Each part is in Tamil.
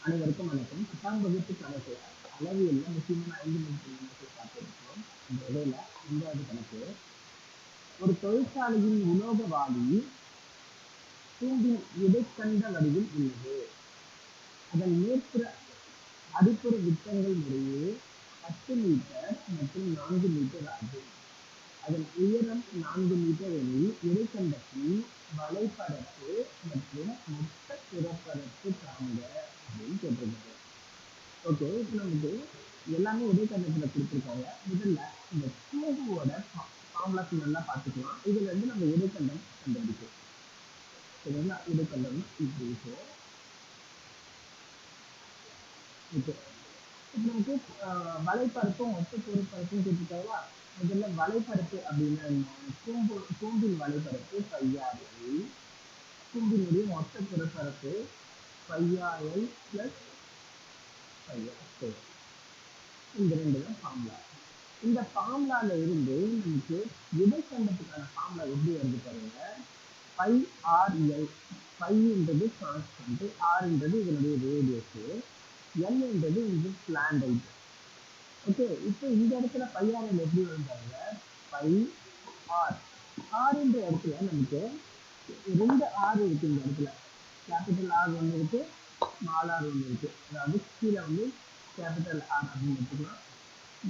அனைவருக்கும் வணக்கம். 10ஆம் வகுப்பு கணக்கு அளவியல்ல முக்கியமான 5 மதிப்பெண் கணக்கு பார்த்துருக்கோம். இந்த இடையில 5வது கணக்கு. ஒரு தொழிற்சாலையின் உலோக வாளி தூண்டின் இடைக்கண்ட வடிவில் உள்ளது. அதன் மேற்புற அடிப்புற விட்டங்கள் முறையே 10 மீட்டர் மற்றும் 4 மீட்டர் ஆகும். அதன் உயரம் 4 மீட்டர் எனில் இடைக்கண்டத்தின் வலைப்பரப்பு மற்றும் மொத்த புறப்பரப்பு காண்க அப்படின்னு கேட்டிருக்காங்க. ஓகே, இப்போ நமக்கு எல்லாமே இடைக்கண்டத்தில் கொடுத்துருக்காங்க. முதல்ல இந்த டியூபோட ஃபார்முலாஸ் நல்லா பார்த்துக்கலாம். இதுல இருந்து நம்ம இடைக்கண்டம் கண்டுபிடிக்கும். சரிங்களா? இடைக்கண்டம் இப்படி இருக்கும். ஓகே, இப்போ நமக்கு வலைப்பரப்பும் மொத்த பொருட்பரப்பும் கேட்டிருக்காங்களா? முதல்ல வலைப்பரப்பு அப்படின்னா என்ன? கூம்பின் வலைப்பரப்பு பையாறு, கூம்பினுடைய மொத்த புறப்பரப்பு பையால் பிளஸ் பையாறு. இந்த ரெண்டு தான் ஃபார்முலா. இந்த ஃபார்முலால இருந்து நமக்கு இடைக்கண்டத்துக்கான ஃபார்முலா எப்படி வருது பாருங்க. Pi R L. பைன்றது கான்ஸ்டன்ட், ஆர்ன்றது இதனுடைய ரேடியஸ், எல்ன்றது இது பிளான்ட் ஹைட். ஓகே, இப்போ இந்த இடத்துல பை ஆர்எல் எப்படி வரும் பாருங்க. By R. ஆர்ன்ற இடத்துல நமக்கு 2 ஆர் இருக்கு. இந்த இடத்துல கேபிட்டல் ஆர் ஒன்று இருக்கு, ஸ்மால் ஆர் ஒன்று இருக்கு. அதாவது கீழே வந்து கேபிட்டல் ஆர் அப்படின்னு எடுத்துக்கலாம்,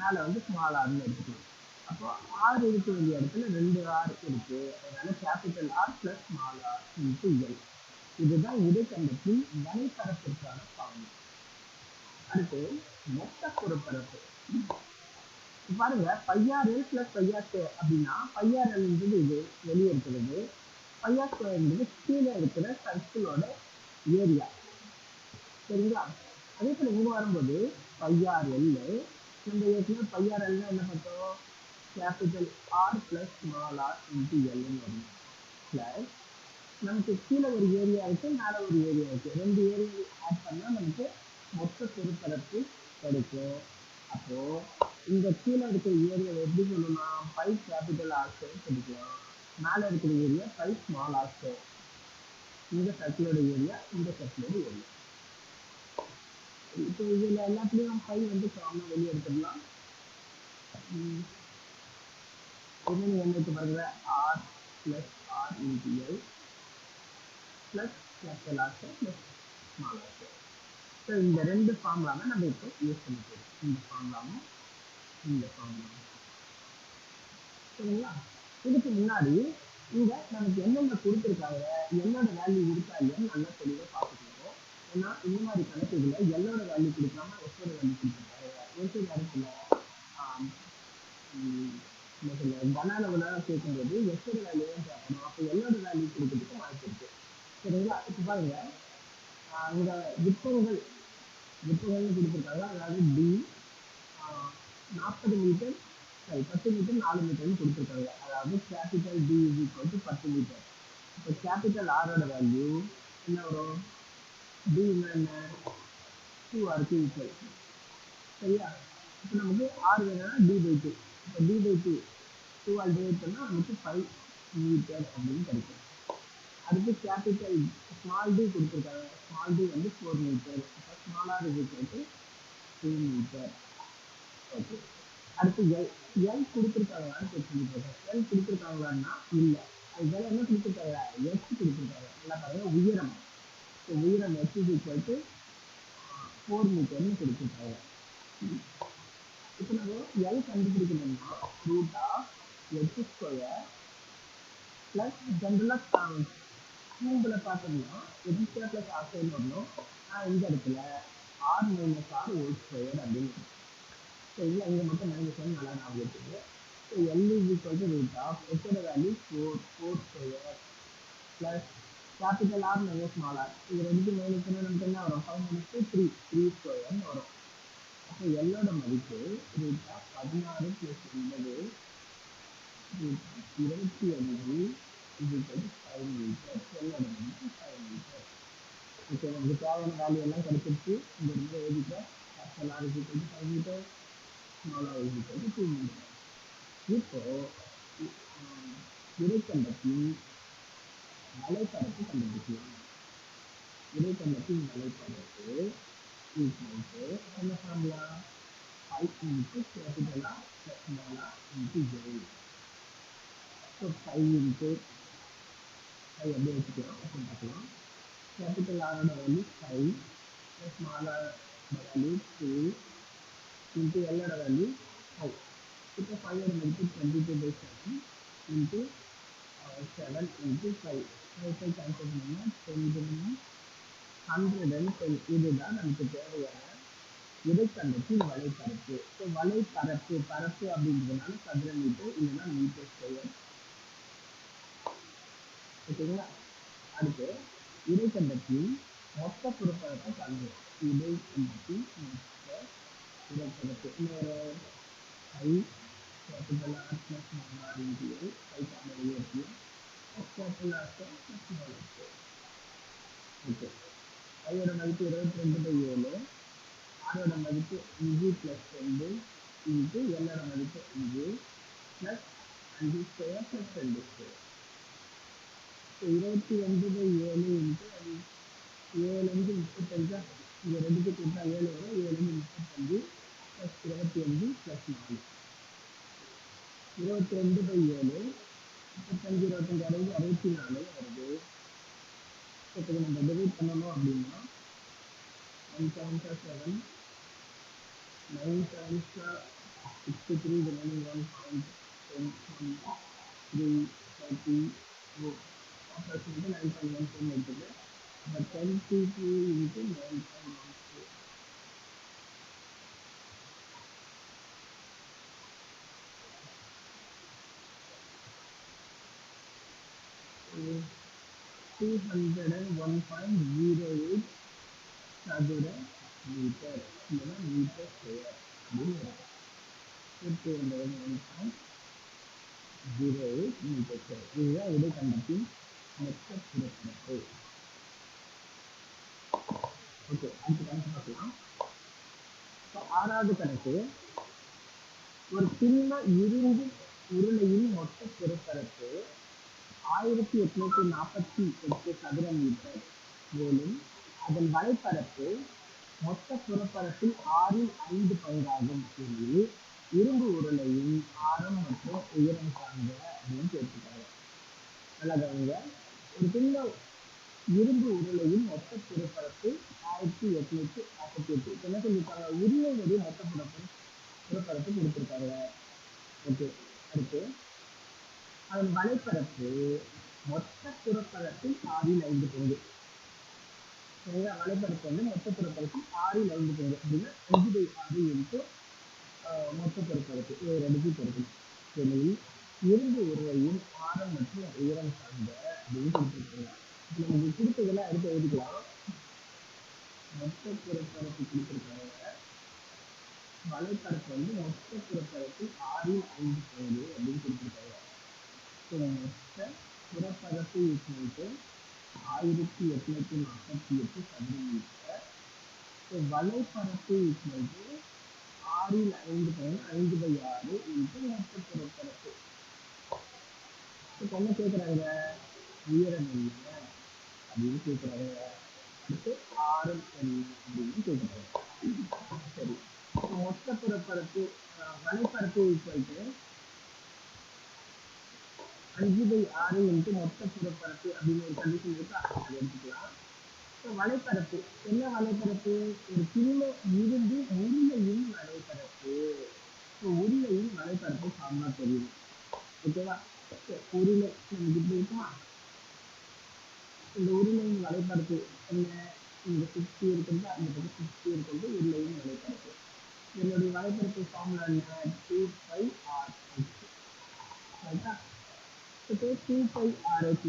மேலே வந்து ஸ்மால் ஆர்னு எடுத்துக்கலாம். அப்போ ஆர் இருக்க வேண்டிய இடத்துல 2 ஆர் இருக்கு. அதனால capital R plus small R into L. இதுதான் இடைக்கண்டத்தின் வலைப்பரப்பிற்கான ஃபார்முலா. அடுத்து மொத்த புறப்பரப்பு பாருங்க. பையார் பிளஸ் பையார் ஸ்கொயர் அப்படின்னா பையார் எல்ன்றது இது வெளியே இருக்கிறது, பையார் ஸ்கொயர்ன்றது கீழே இருக்கிற சர்க்கிளோட ஏரியா. சரிங்களா? அதே போல இங்க வரும்போது பையார் எல், நம்ம ஏற்கனவே பையார் எல்னா என்ன பார்த்தோம்? Capital R plus small R into எல்னு வரும். பிளஸ் நமக்கு கீழே ஒரு ஏரியா இருக்கு, மேலே ஒரு ஏரியா இருக்கு. 2 ஏரியா ஆட் பண்ணால் நமக்கு மொத்த பொருட்பரப்பு கிடைக்கும். அப்போ இந்த கீழே இருக்கிற ஏரியாவை எப்படி சொல்லலாம்? பை கேபிட்டல் ஆர் ஸ்கொயர் கிடைக்கலாம். மேலே இருக்கிற area pi small R square. இந்த சர்க்கிளோட ஏரியா, இந்த சர்க்கிளோட ஏரியா. இப்போ இதில் எல்லாத்துலேயும் பை வந்து காமனாக வெளியே எடுத்துடலாம். என்னென்னு எண்ணிட்டு பாருங்க. R plus R into L plus capital R square plus small R square. So இந்த ரெண்டு ஃபார்முலாவை நம்ம இப்போ யூஸ் பண்ணிக்கிறோம். இந்த ஃபார்முலாவும் இந்த ஃபார்முலாவும். சரிங்களா? இதுக்கு முன்னாடி இங்கே நமக்கு என்னென்ன கொடுத்துருக்காங்க, என்னோட வேல்யூ இருக்கா இல்லையான்னு நல்லா தெளிவாக பார்த்துக்கணும். ஏன்னா இந்த மாதிரி கணக்குகளில் எல்லோட வேல்யூ கொடுக்காம எஸ்ஸோட வேல்யூ கொடுத்துருக்காங்க. ஒரு நேரத்தில் கனாலவுல கேட்கும்போது எஸ்ஸோட வேல்யூ தான் கேட்கணும். அப்போ எல்லோட வேல்யூ கொடுக்கறதுக்கு வாய்ப்பு இருக்கு. சரிங்களா? இப்போ பாருங்க, இங்கே விட்டங்கள்னு கொடுத்துருக்காங்க. அதாவது டி 40 மீட்டர், 10 மீட்டர் 4 மீட்டர்னு கொடுத்துருக்காங்க. அதாவது capital D is equal to 10 meter. இப்போ கேபிட்டல் ஆரோட வேல்யூ என்ன வரும்? டி என்ன? 2 ஈக்குவல். சரியா? இப்போ நமக்கு ஆர் வேணும்னா டி பை 2. இப்போ டி பை 2 ஆல் டிவைட் பண்ணால் நமக்கு 5 மீட்டர் அப்படின்னு கிடைக்கும். அடுத்து கேபிட்டல் ஸ்மால் டி கொடுத்துருக்காங்க. ஸ்மால் டி வந்து 4 மீட்டர். இப்போ small R is equal to 2 meter. Okay, அடுத்து எல் கொடுத்துருக்காங்களான்னு செக் பண்ணி போட்டேன். எல் கொடுத்துருக்காங்களான்னா இல்லை. அதுக்கு என்ன கொடுத்துருக்காங்க? எச் கொடுத்துருக்காங்க. நல்லா பாருங்க, உயரம். ஸோ உயரம் எச் இஸ் ஈக்குவல் டு 4 மீட்டர்னு கொடுத்துருக்காங்க. இப்போ நம்ம எல் கண்டுபிடிக்கணும்னா root of H square plus ஜென்ரலாக கூம்பில் பார்த்தோம்னா எச் ஸ்கொயர் பிளஸ் ஆர் ஸ்கொயர்னு வரணும். இந்த இடத்துல R minus R whole square அப்படின்னு. ஸோ இல்லை, இங்கே மட்டும் மைனஸ் ஒன் நல்லா ஞாபகம் வச்சுக்கோங்க. So L is equal to root of எச்சோட value 4 square plus capital R minus small R. இது ரெண்டு மைனஸ் பண்ணால் நமக்கு என்ன வரும்? 5 மைனஸ் 3 ஸ்கொயர்னு வரும். அப்போ எல்லோட மதிப்பு root of 16 plus 9 root of 25 is equal to 5 metre. எல்லோட மதிப்பு 5 மீட்டர். ஓகே, நமக்கு தேவையான வேல்யூ எல்லாம் கிடைச்சிருச்சு. இந்த முறை எழுதிக்க. Capital R is equal to 5 metre, small R is equal to 2 metre. இப்போ இடைக்கண்டத்தின் வலைப்பரப்பு கண்டுபிடிக்கலாம். இடைக்கண்டத்தின் வலைப்பரப்பு equal to என்ன formula 5 into capital R plus small r into J. So 5 into 5 அப்படியே வச்சுக்கலாம் அப்படின்னு பார்க்கலாம். கேபிட்டல் ஆரோட வேல்யூ 5 ப்ளஸ் ஸ்மால் ஆரோட வேல்யூ 2 இன்ட்டு எல்லோட வேல்யூ 5. இப்போ 5ஓட மதிப்பு 22/7 இன்ட்டு 7 இன்ட்டு 5 5 கேன்சல் பண்ணிங்கன்னா 10 110. இதுதான் நமக்கு தேவையான இடைக்கண்டத்தின் வலைப்பரப்பு. ஸோ வலைப்பரப்பு பரப்பு அப்படின்றதுனால சதுர மீட்டர் இல்லைன்னா மீட்டர் ஸ்கொயர். ஓகேங்களா? அடுத்து இடைக்கண்டத்தின் மொத்த புறப்பரப்பை காண்போம். இடைக்கண்டத்தின் மொத்த புறப்பரப்பு இன்னொரு ஐ capital R plus small R into ஏ 5 வெளியேற்றியும் capital R plus small R. Okay, ஐயோட மதிப்பு 22/7, ஆரோட மதிப்பு 5 ப்ளஸ் 2 இன்ட்டு எல்லோட மதிப்பு 5 plus 5 square plus 2 square. So 22/7 into 7 35. இங்கே ரெண்டுக்கு கொடுத்தா 7 வரும். 7 35 ப்ளஸ் 25 ப்ளஸ் 4 22/7 35 25 64 வருது. இப்போ நம்ம டிவைட் பண்ணணும் அப்படின்னா 1 7 7 9 7 63 remaining 1 point 10 3 30 approximately 9.14 எடுத்துட்டு but 10 2 into 9.14 201.08 சதுர மீட்டர் இல்லைன்னா மீட்டர் ஸ்கொயர் அப்படின்னு வரும். 201.08 மீட்டர் ஸ்கொயர். இதுதான் இடைக்கண்டத்தின் மொத்த புறப்பரப்பு. ஓகே, அடுத்த கணக்கு பார்க்கலாம். ஆறாவது கணக்கு, ஒரு சின்ன இரும்பு உருளையின் மொத்த புறப்பரப்பு 1848 சதுர மீட்டர். மேலும் அதன் வலைப்பரப்பு மொத்த புறப்பரப்பில் 5 பங்காகும். எனில் இரும்பு உருளையின் ஆரம் மற்றும் உயரம் காண்க அப்படின்னு கேட்டுருக்காங்க. நல்லா கவனிங்க. ஒரு சின்ன இரும்பு உருளையின் மொத்த புறப்பரப்பு 1848. என்ன சொல்லியிருக்காங்க? உருளையுடைய மொத்த புறப்பரப்பு கொடுத்துருக்காங்க. ஓகே, அடுத்து அதன் வலைப்பரப்பு மொத்த புறப்பரப்பில் 5 பங்கு. சரிங்களா? வலைப்பரப்பு வந்து மொத்த புறப்பரப்பில் 5 பங்கு அப்படின்னா 5/6 இன்ட்டு மொத்த புறப்பரப்பு ஒரு அடுக்கு பெருக்கணும். எனில் இரும்பு உருளையின் ஆரம் மற்றும் உயரம் சார்ந்த அப்படின்னு கொடுத்துருக்காங்க. இப்போ நமக்கு கொடுத்ததெல்லாம் அடுத்து எழுதிக்கலாம். மொத்த புறப்பரப்பு கொடுத்துருக்காங்க. வலைப்பரப்பு வந்து மொத்த புறப்பரப்பில் 5 பங்கு அப்படின்னு கொடுத்துருக்காங்க. ஸோ மொத்த புறப்பரப்பு ஈக்குவல் 1848 சதுர மீட்டர். ஸோ வலைப்பரப்பு ஈக்குவல் 6 பங்கு 5/6 இன்ட்டு மொத்த புறப்பரப்பு. இப்போ என்ன கேட்குறாங்க? உயரம் என்ன அப்படின்னு கேட்குறாங்க. அடுத்து ஆரம் என்ன அப்படின்னு கேட்குறாங்க. சரி, மொத்த புறப்பரப்பு வலைப்பரப்பு ஈக்குவல் 5/6 இன்ட்டு மொத்த புறப்பரப்பு அப்படின்னு ஒரு கண்டிஷன் இருக்கா, அதை எடுத்துக்கலாம். ஸோ வலைப்பரப்பு என்ன? வலைப்பரப்பு ஒரு சின்ன இரும்பு உருளையின் வலைப்பரப்பு. ஸோ உருளையின் வலைப்பரப்பு ஃபார்முலா தெரியும். ஓகேவா? உருளை நமக்கு இப்படி இருக்குமா? இந்த உருளையின் வலைப்பரப்பு என்ன? இந்த 60 இருக்கிறது, அந்த பக்கம் 60 இருக்கிறது உருளையின் வலைப்பரப்பு. என்னுடைய வலைப்பரப்பு ஃபார்முலா என்ன? 2πRH. ரைட்டா? இப்போ 2πRH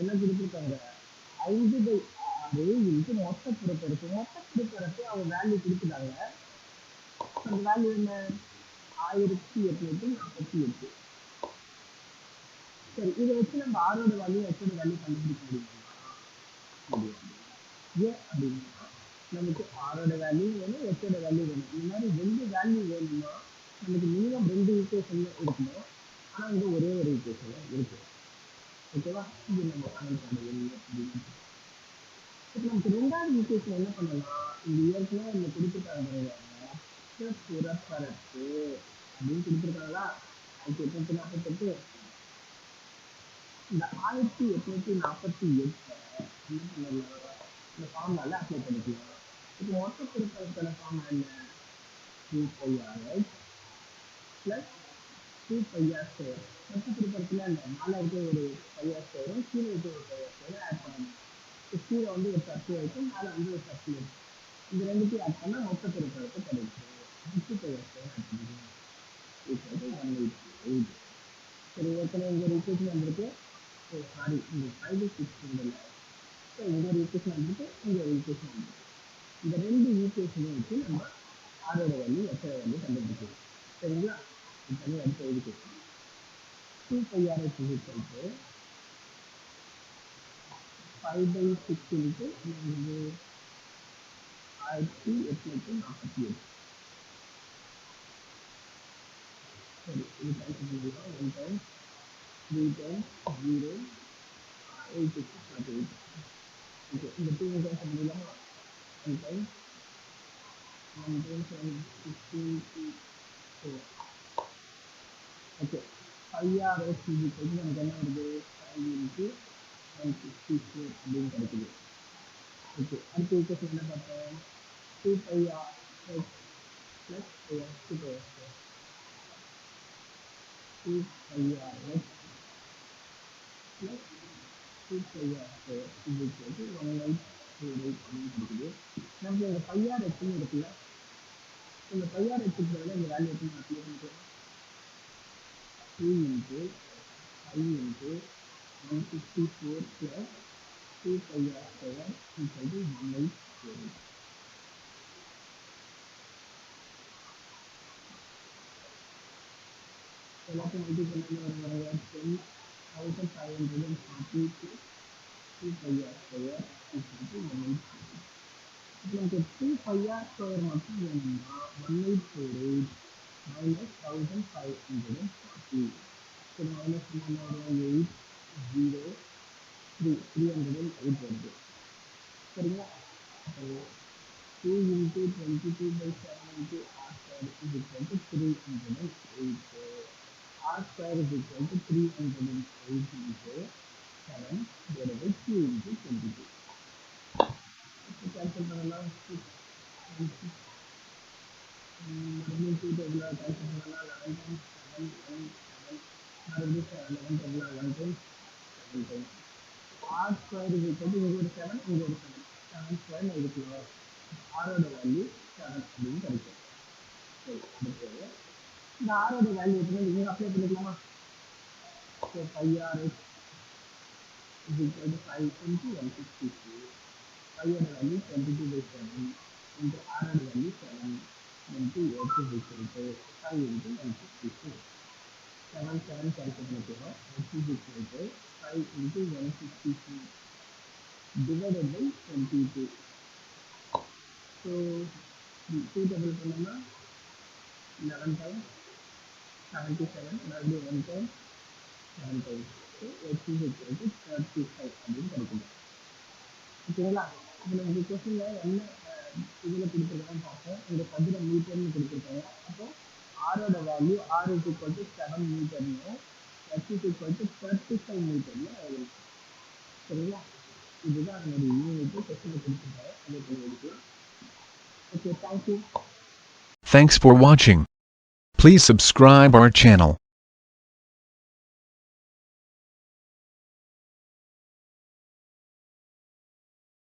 என்ன கொடுத்துருக்காங்க? 5/6 இன்ட்டு மொத்த புறப்பரப்பு. மொத்த புறப்பரப்பு அவங்க வேல்யூ கொடுத்துட்டாங்க. அந்த வேல்யூ என்ன? 1848. சரி, இதை வச்சு நம்ம ஆரோட வேல்யூ எச்சோட வேல்யூ கண்டுபிடிக்க முடியுமா? முடியாது. ஏன் அப்படின்னா நமக்கு ஆரோட வேல்யூ வேணும், எச்சோட வேல்யூ வேணும். இந்த மாதிரி 2 வேல்யூ வேணும்னா நமக்கு மினிமம் 2 ஈக்குவேஷன் இருக்கணும். ஆனால் இங்கே ஒரே ஒரு ஈக்குவேஷன் இருக்கு. ஓகேவா? இது நம்ம சமன்பாடு என்ன அப்படின்னு இப்போ நமக்கு ரெண்டாவது ஈக்குவேஷன் என்ன பண்ணலாம், இந்த ஏற்கனவே இந்த கொடுத்துருக்காங்க புறப்பரப்பு அப்படின்னு கொடுத்துருக்காங்களா, 1848. இந்த 1848 என்ன பண்ணலாம், இந்த ஃபார்முலால அப்ளை பண்ணிக்கலாம். இப்போ மொத்த பெருக்கலுக்கான ஃபார்முலா என்ன, 2πr ப்ளஸ் 2πr². மொத்த பெருக்கலுக்குள்ள என்ன, மேலே இருக்க ஒரு πr², கீழே இருக்க ஒரு πr² ஆட் பண்ணணும். கீழே வந்து ஒரு சர்க்கிள் இருக்கும், மேலே வந்து ஒரு சர்க்கிள் இருக்கும். இந்த ரெண்டுத்தையும் ஆட் பண்ணால் மொத்த பெருக்கலுக்கு கிடைக்கும். 2πr² ஆட் பண்ணிக்கலாம். Equal to 1/8. சரி, ஏற்கனவே இங்கே ஒரு ஈக்குவேஷன் வந்துருக்கு. சாரி, இந்த 5/6 இல்லை. ஸோ இங்கே ஒரு ஈக்குவேஷன் வந்துட்டு, இங்கே ஒரு ஈக்குவேஷன் வந்துருக்கு. இந்த ரெண்டு ஈக்குவேஷனையும் வச்சு நம்ம ஆரோட வேல்யூ எத்தனை வேல்யூ கண்டுபிடிக்கலாம். சரிங்களா, இது பண்ணி அடுத்த எழுதிக்கலாம். 2πr is equal to 5/6 into 1848. சரி, இது கேன்சல் பண்ணிக்கலாம். 1 டைம் 3 டைம் 0 8 48. ஓகே, இந்த 2 கேன்சல் பண்ணிடலாமா. 1 time 7 16 4. Okay, 5r is equal to நமக்கு என்ன வருது, 5 into 164 அப்படின்னு கிடைக்குது. ஓகே, அடுத்த ஈக்குவேஷன் என்ன பார்த்தோம், 2πr x plus 2πr². 2πr x plus 2πr² is equal to 1/8 அப்படின்னு கிடைக்குது. நமக்கு இந்த πr xன்னு இருக்குல்ல, இந்த πr x பதிலாக இந்த வேல்யூ எப்படி அப்ளை பண்ணிக்கலாம், 2 into 5 into 164 plus 2πr² equal to 1/8. எல்லாத்தையும் மல்டிபிள் பண்ணி வர 10,540 2πr² equal to 1/8. இப்போ நமக்கு 2πr² மட்டும் வேணும்னா 1848 minus 1540. சரி, மைனஸ் பண்ண வரும் 8 0 3 308 வருது. சரிங்களா, அப்போ 2 into 22/7 into r² is equal to 308. r² is equal to 308 into 7 divided by 2 into 22. இப்போ கேன்சல் பண்ணலாம். மறுபடியும் 2 டேபிள் கேன்சல் பண்ணலாம். 11 times 7 1 7. மறுபடியும் 11 table 1 times 7 times. r² is equal to இங்கே ஒரு 7 இங்கே ஒரு 7 7² எழுதிக்கலாம். ஆரோட வேல்யூ 7 அப்படின்னு கிடைக்கும். சரி, அடுத்தது இந்த ஆரோட வேல்யூ எப்படி இங்கே அப்ளை பண்ணிக்கலாமா. So 5rx is equal to 5 into 164. 5ஓட வேல்யூ 22/7 into ஆரோட value 7 into x is equal to 5 into 164. 7 7 cancel பண்ணிக்கலாம். x is equal to 5 into 164 divided by 22. So 2 double பண்ணோம்னா 11 times 77, மறுபடியும் 1 time 7 times. So x is equal to 35 அப்படின்னு கிடைக்குது. ஓகேங்களா, இப்போ நமக்கு கொஸ்டினில் என்ன இதில் கொடுத்துருக்காங்கன்னு பார்ப்போம். இந்த சதுர மீட்டர்னு கொடுத்துருக்காங்க. அப்போ ஆரோட value r is equal to 7 மீட்டர்னு, x is equal to 35 மீட்டர்னு எழுதணும். சரிங்களா, இதுதான் என்னுடைய யூனிட் கொஸ்டினில் கொடுத்துருக்காங்க. அதை பண்ணி எடுக்கலாம். Okay, thank you. Thanks for watching. Please subscribe our channel.